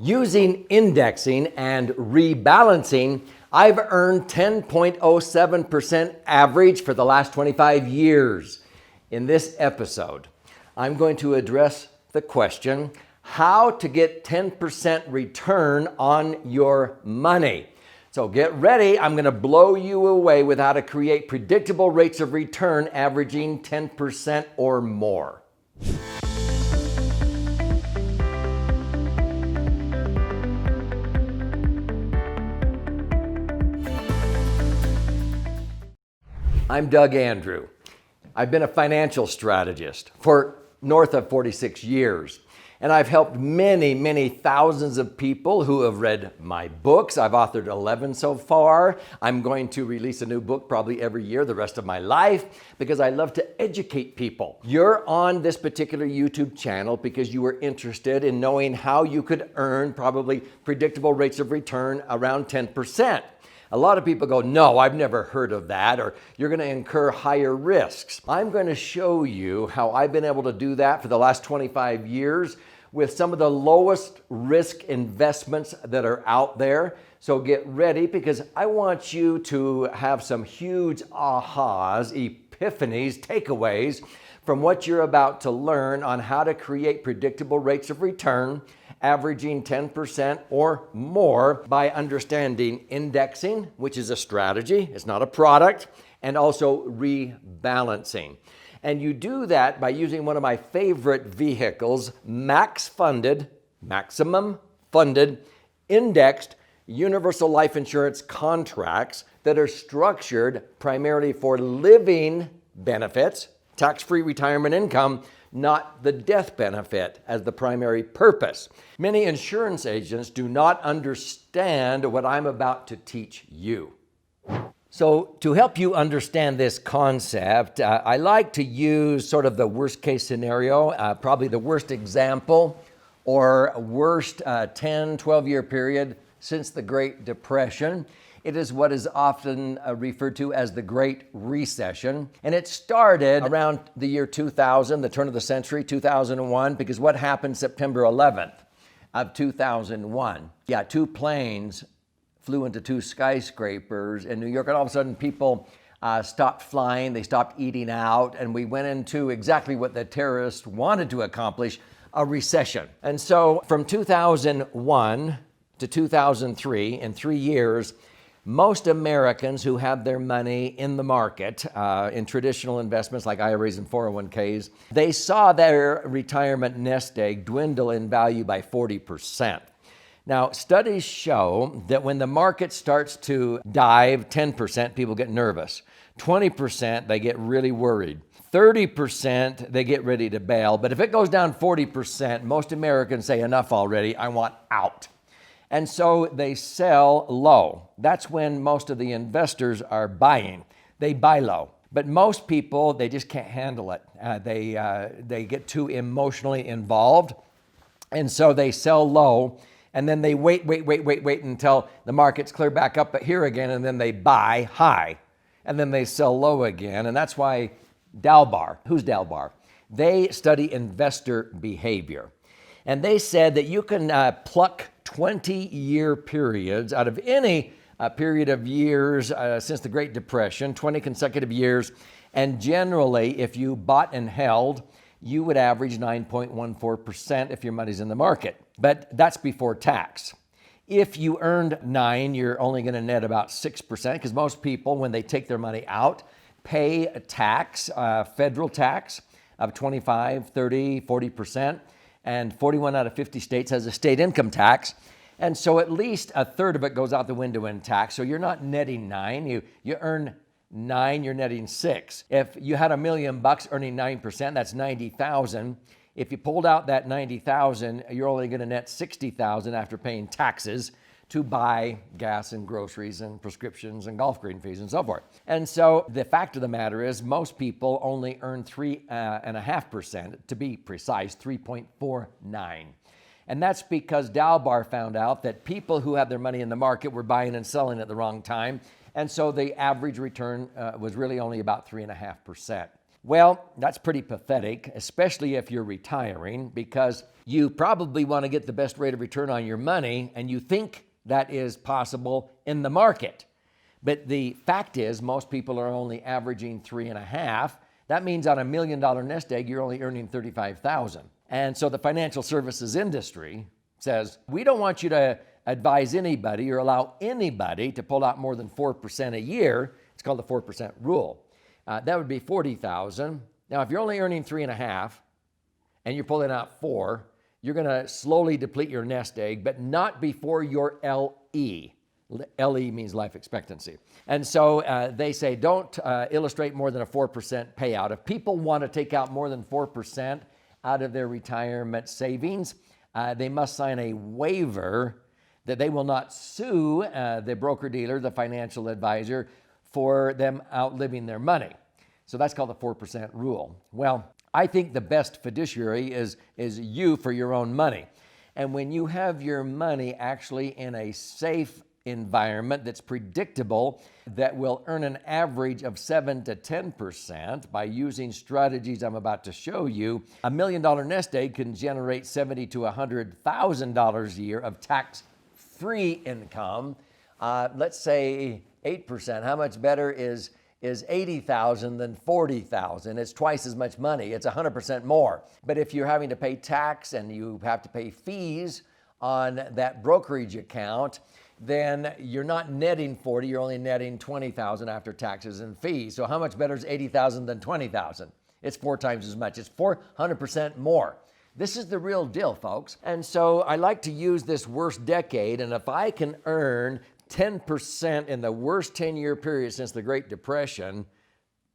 Using indexing and rebalancing, I've earned 10.07% average for the last 25 years. In this episode, I'm going to address the question, how to get 10% return on your money. So get ready, I'm going to blow you away with how to create predictable rates of return averaging 10% or more. I'm Doug Andrew. I've been a financial strategist for north of 46 years, and I've helped many thousands of people who have read my books. I've authored 11 so far. I'm going to release a new book probably every year the rest of my life because I love to educate people. You're on this particular YouTube channel because you were interested in knowing how you could earn probably predictable rates of return around 10%. A lot of people go, no, I've never heard of that, or you're going to incur higher risks. I'm going to show you how I've been able to do that for the last 25 years with some of the lowest risk investments that are out there. So get ready because I want you to have some huge ahas, epiphanies, takeaways from what you're about to learn on how to create predictable rates of return averaging 10% or more by understanding indexing, which is a strategy, it's not a product, and also rebalancing. And you do that by using one of my favorite vehicles, maximum funded, indexed universal life insurance contracts that are structured primarily for living benefits, tax-free retirement income, not the death benefit as the primary purpose. Many insurance agents do not understand what I'm about to teach you. So to help you understand this concept, I like to use sort of the worst case scenario, probably the worst example or worst 10, 12-year period since the Great Depression. It is what is often referred to as the Great Recession. And it started around the year 2000, the turn of the century, 2001, because what happened September 11th of 2001? Yeah, two planes flew into two skyscrapers in New York, and all of a sudden people stopped flying, they stopped eating out, and we went into exactly what the terrorists wanted to accomplish, a recession. And so from 2001 to 2003, in 3 years, most Americans who have their money in the market, in traditional investments like IRAs and 401ks, they saw their retirement nest egg dwindle in value by 40%. Now, studies show that when the market starts to dive 10%, people get nervous. 20%, they get really worried. 30%, they get ready to bail. But if it goes down 40%, most Americans say, enough already, I want out. And so they sell low. That's when most of the investors are buying. They buy low. But most people, they just can't handle it. They get too emotionally involved. And so they sell low. And then they wait until the markets clear back up here again. And then they buy high. And then they sell low again. And that's why Dalbar, who's Dalbar? They study investor behavior. And they said that you can pluck 20-year periods out of any period of years since the Great Depression, 20 consecutive years. And generally, if you bought and held, you would average 9.14% if your money's in the market. But that's before tax. If you earned 9, you're only going to net about 6% because most people, when they take their money out, pay a tax, federal tax of 25, 30, 40%. And 41 out of 50 states has a state income tax. And so at least a third of it goes out the window in tax. So you're not netting 9. You earn 9, you're netting 6. If you had $1 million earning 9%, that's 90,000. If you pulled out that 90,000, you're only going to net 60,000 after paying taxes to buy gas and groceries and prescriptions and golf green fees and so forth. And so the fact of the matter is most people only earn 3.5%, to be precise, 3.49. And that's because Dalbar found out that people who had their money in the market were buying and selling at the wrong time. And so the average return was really only about 3.5%. Well, that's pretty pathetic, especially if you're retiring, because you probably want to get the best rate of return on your money, and you think that is possible in the market. But the fact is, most people are only averaging 3.5. That means on $1 million nest egg, you're only earning $35,000. And so the financial services industry says, we don't want you to advise anybody or allow anybody to pull out more than 4% a year. It's called the 4% rule. That would be $40,000. Now, if you're only earning 3.5 and you're pulling out 4, you're going to slowly deplete your nest egg, but not before your LE. LE means life expectancy. And so they say don't illustrate more than a 4% payout. If people want to take out more than 4% out of their retirement savings, they must sign a waiver that they will not sue the broker-dealer, the financial advisor, for them outliving their money. So that's called the 4% rule. Well, I think the best fiduciary is you for your own money. And when you have your money actually in a safe environment that's predictable, that will earn an average of 7 to 10% by using strategies I'm about to show you, $1 million nest egg can generate $70,000 to $100,000 a year of tax-free income. Let's say 8%. How much better is $80,000 than $40,000? It's twice as much money. It's 100% more. But if you're having to pay tax and you have to pay fees on that brokerage account, then you're not netting 40, you're only netting 20,000 after taxes and fees. So how much better is 80,000 than 20,000? It's 4 times as much. It's 400% more. This is the real deal, folks. And so I like to use this worst decade, and if I can earn 10% in the worst 10-year period since the Great Depression,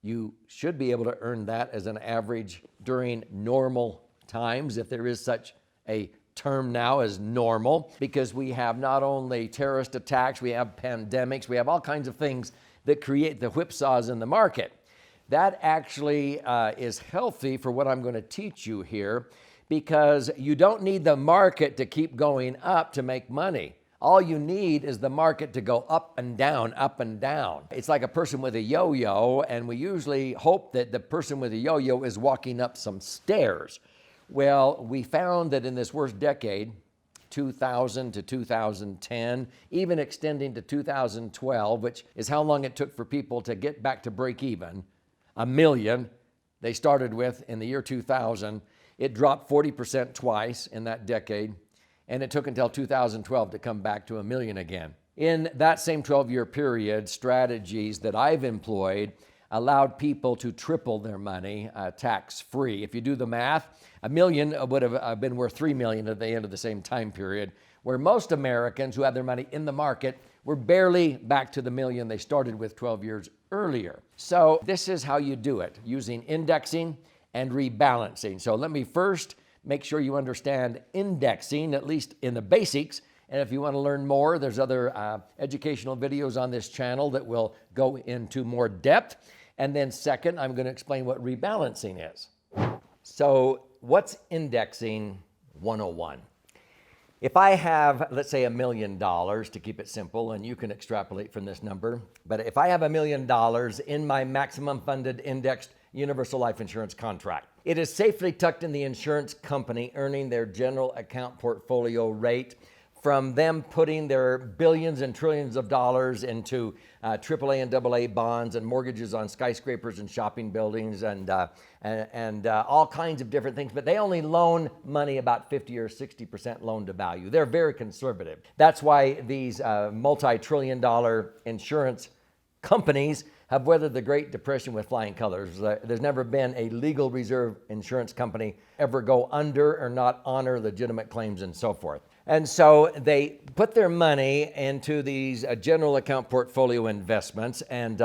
you should be able to earn that as an average during normal times, if there is such a term now as normal, because we have not only terrorist attacks, we have pandemics, we have all kinds of things that create the whipsaws in the market. That actually is healthy for what I'm going to teach you here, because you don't need the market to keep going up to make money. All you need is the market to go up and down, up and down. It's like a person with a yo-yo, and we usually hope that the person with a yo-yo is walking up some stairs. Well, we found that in this worst decade, 2000 to 2010, even extending to 2012, which is how long it took for people to get back to break even, $1 million they started with in the year 2000. It dropped 40% twice in that decade, and it took until 2012 to come back to $1 million again. In that same 12-year period, strategies that I've employed allowed people to triple their money tax-free. If you do the math, $1 million would have been worth $3 million at the end of the same time period, where most Americans who have their money in the market were barely back to the $1 million they started with 12 years earlier. So this is how you do it, using indexing and rebalancing. So let me first make sure you understand indexing, at least in the basics. And if you want to learn more, there's other educational videos on this channel that will go into more depth. And then second, I'm going to explain what rebalancing is. So what's indexing 101? If I have, let's say, $1 million, to keep it simple, and you can extrapolate from this number, but if I have $1 million in my maximum funded indexed universal life insurance contract, it is safely tucked in the insurance company, earning their general account portfolio rate from them putting their billions and trillions of dollars into AAA and AA bonds and mortgages on skyscrapers and shopping buildings and all kinds of different things. But they only loan money about 50 or 60% loan to value. They're very conservative. That's why these multi-trillion dollar insurance companies have weathered the Great Depression with flying colors. There's never been a legal reserve insurance company ever go under or not honor legitimate claims and so forth. And so they put their money into these general account portfolio investments. And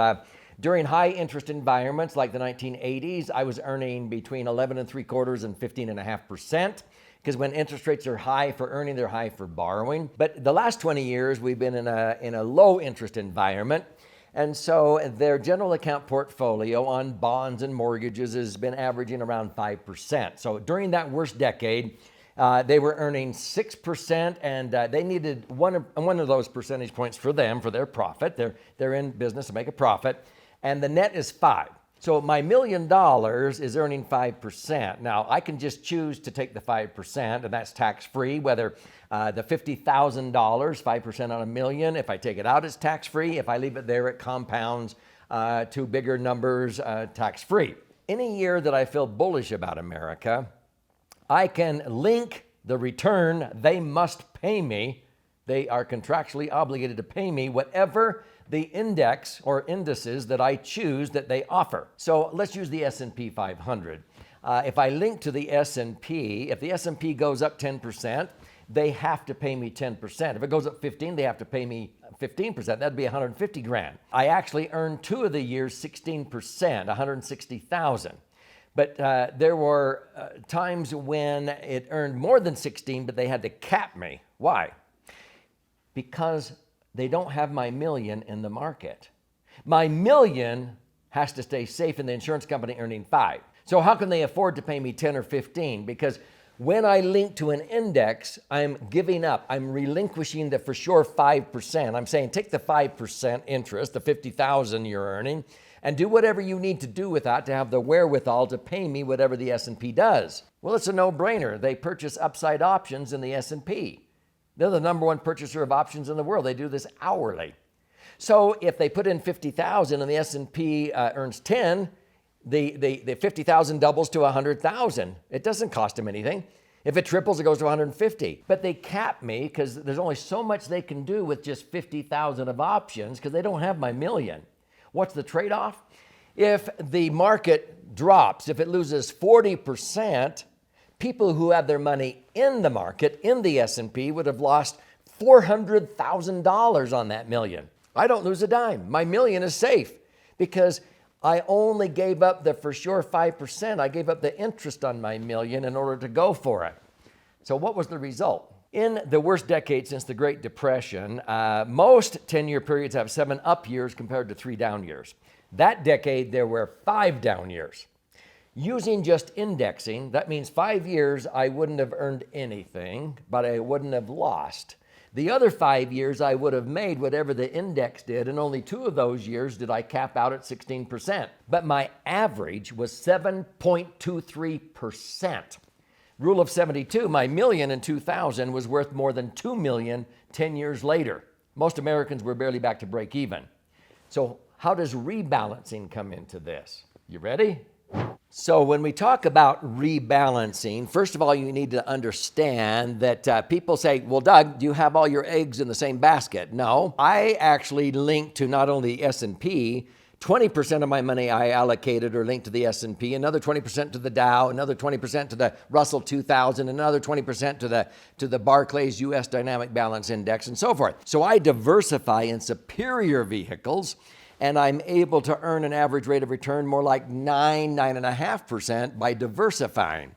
during high interest environments like the 1980s, I was earning between 11.75% and 15.5%. Because when interest rates are high for earning, they're high for borrowing. But the last 20 years, we've been in a low interest environment. And so their general account portfolio on bonds and mortgages has been averaging around 5%. So during that worst decade, they were earning 6%, and they needed one of those percentage points for them, for their profit. They're in business to make a profit, and the net is 5. So my $1 million is earning 5%. Now, I can just choose to take the 5%, and that's tax-free, whether the $50,000, 5% on $1 million, if I take it out, it's tax-free. If I leave it there, it compounds to bigger numbers, tax-free. Any year that I feel bullish about America, I can link the return they must pay me. They are contractually obligated to pay me whatever the index or indices that I choose that they offer. So let's use the S&P 500. If I link to the S&P, if the S&P goes up 10%, they have to pay me 10%. If it goes up 15, they have to pay me 15%. That'd be 150 grand. I actually earned 2 of the years 16%, 160,000. But there were times when it earned more than 16, but they had to cap me. Why? Because they don't have my million in the market. My million has to stay safe in the insurance company earning 5. So how can they afford to pay me 10 or 15? Because when I link to an index, I'm giving up. I'm relinquishing the for sure 5%. I'm saying take the 5% interest, the 50,000 you're earning, and do whatever you need to do with that to have the wherewithal to pay me whatever the S&P does. Well, it's a no-brainer. They purchase upside options in the S&P. They're the number one purchaser of options in the world. They do this hourly. So if they put in 50,000 and the S&P earns 10, the 50,000 doubles to 100,000. It doesn't cost them anything. If it triples, it goes to 150. But they cap me because there's only so much they can do with just 50,000 of options because they don't have my million. What's the trade-off? If the market drops, if it loses 40%, people who have their money in the market, in the S&P, would have lost $400,000 on that million. I don't lose a dime. My million is safe because I only gave up the for sure 5%. I gave up the interest on my million in order to go for it. So what was the result? In the worst decade since the Great Depression, most 10-year periods have 7 up years compared to 3 down years. That decade, there were 5 down years. Using just indexing, that means 5 years I wouldn't have earned anything, but I wouldn't have lost. The other 5 years I would have made whatever the index did, and only 2 of those years did I cap out at 16%. But my average was 7.23%. Rule of 72, my million in 2000 was worth more than 2 million 10 years later. Most Americans were barely back to break even. So how does rebalancing come into this? You ready? So when we talk about rebalancing, first of all, you need to understand that people say, well, Doug, do you have all your eggs in the same basket? No, I actually link to not only S&P, 20% of my money I allocated or linked to the S&P, another 20% to the Dow, another 20% to the Russell 2000, another 20% to the Barclays US Dynamic Balance Index, and so forth. So I diversify in superior vehicles, and I'm able to earn an average rate of return more like 9.5% by diversifying.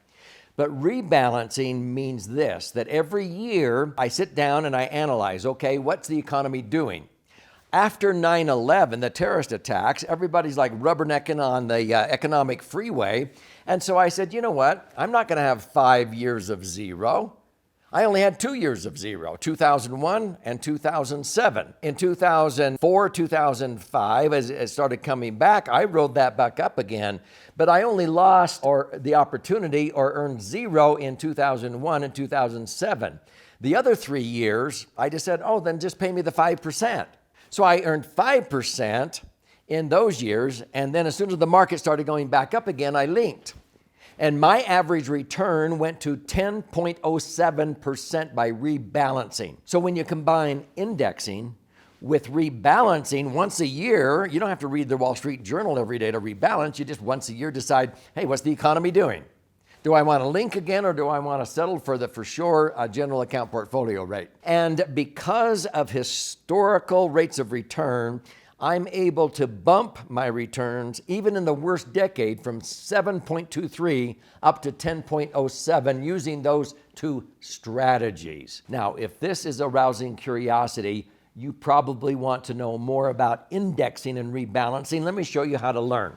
But rebalancing means this, that every year I sit down and I analyze, okay, what's the economy doing? After 9/11, the terrorist attacks, everybody's like rubbernecking on the economic freeway. And so I said, you know what? I'm not going to have 5 years of zero. I only had 2 years of zero, 2001 and 2007. In 2004, 2005, as it started coming back, I rode that back up again. But I only lost the opportunity or earned zero in 2001 and 2007. The other 3 years, I just said, oh, then just pay me the 5%. So I earned 5% in those years, and then as soon as the market started going back up again, I linked. And my average return went to 10.07% by rebalancing. So when you combine indexing with rebalancing once a year, you don't have to read the Wall Street Journal every day to rebalance. You just once a year decide, hey, what's the economy doing? Do I want to link again, or do I want to settle for the for sure general account portfolio rate? And because of historical rates of return, I'm able to bump my returns even in the worst decade from 7.23 up to 10.07 using those 2 strategies. Now, if this is arousing curiosity, you probably want to know more about indexing and rebalancing. Let me show you how to learn.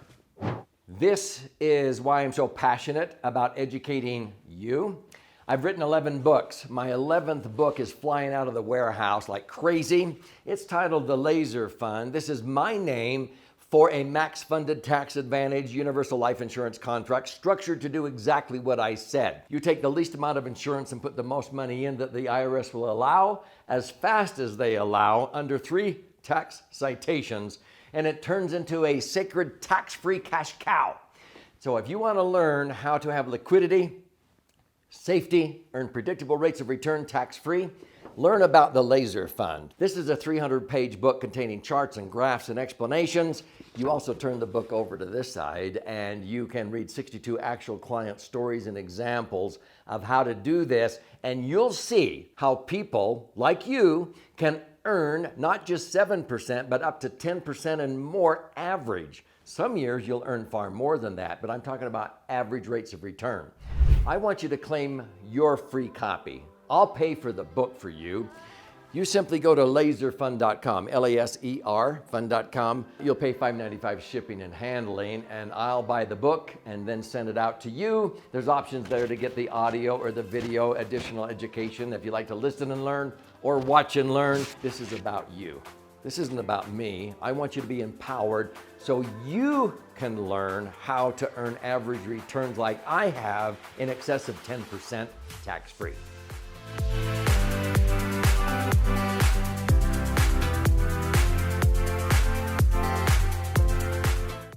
This is why I'm so passionate about educating you. I've written 11 books. My 11th book is flying out of the warehouse like crazy. It's titled The Laser Fund. This is my name for a max-funded, tax-advantaged universal life insurance contract structured to do exactly what I said. You take the least amount of insurance and put the most money in that the IRS will allow, as fast as they allow, under 3 tax citations, and it turns into a sacred tax-free cash cow. So if you want to learn how to have liquidity, safety, earn predictable rates of return tax-free, learn about the Laser Fund. This is a 300-page book containing charts and graphs and explanations. You also turn the book over to this side and you can read 62 actual client stories and examples of how to do this, and you'll see how people like you can earn not just 7%, but up to 10% and more average. Some years you'll earn far more than that, but I'm talking about average rates of return. I want you to claim your free copy. I'll pay for the book for you. You simply go to laserfund.com, L-A-S-E-R, fund.com. You'll pay $5.95 shipping and handling, and I'll buy the book and then send it out to you. There's options there to get the audio or the video, additional education if you like to listen and learn or watch and learn. This is about you. This isn't about me. I want you to be empowered so you can learn how to earn average returns like I have in excess of 10% tax-free.